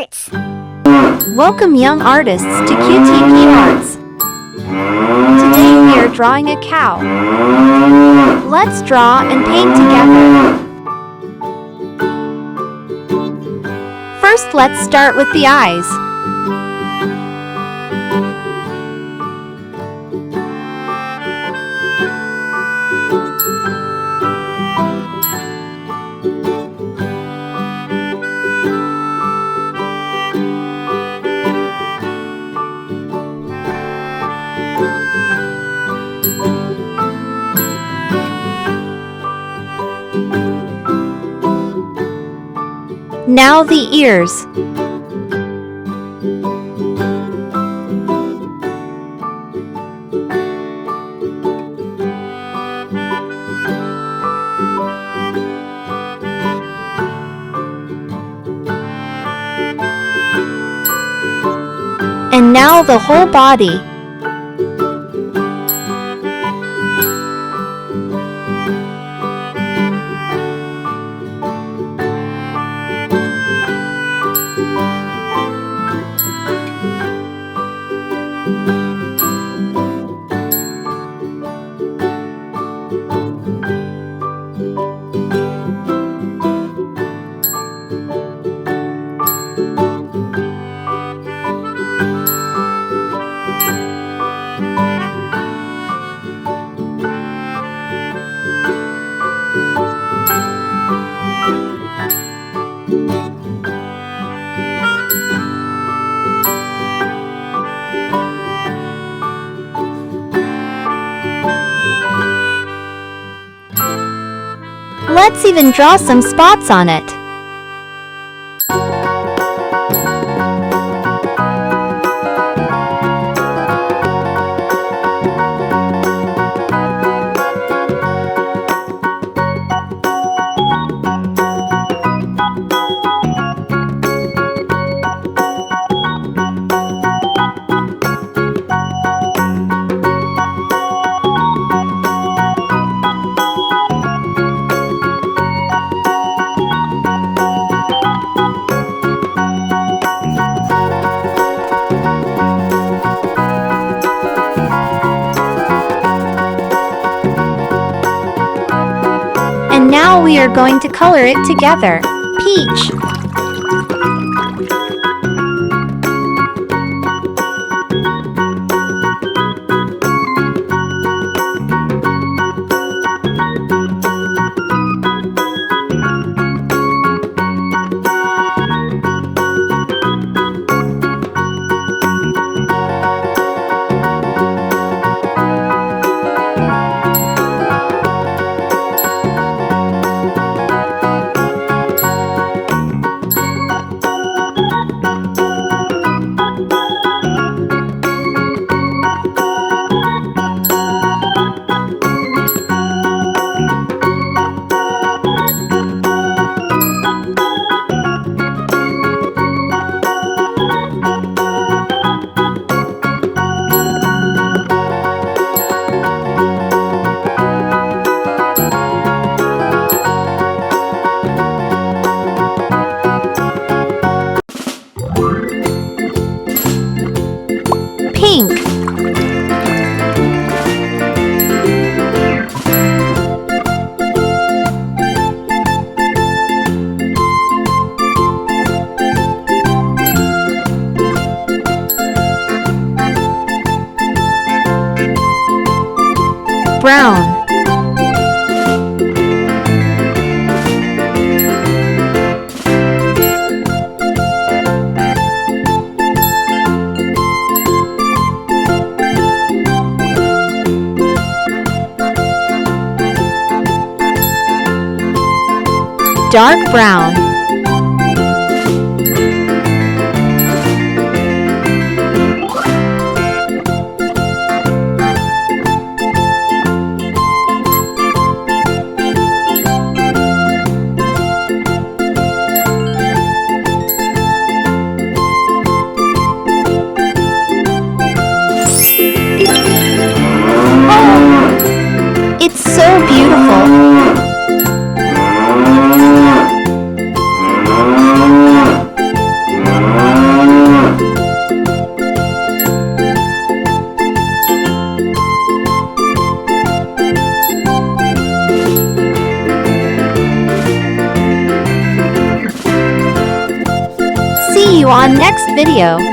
Arts! Welcome young artists to QTP Arts. Today we are drawing a cow. Let's draw and paint together. First, let's start with the eyes. Now the ears. And now the whole body. Let's even draw some spots on it. And now we are going to color it together. Peach. Pink. Brown. Dark brown. Oh, it's so beautiful. you on next video.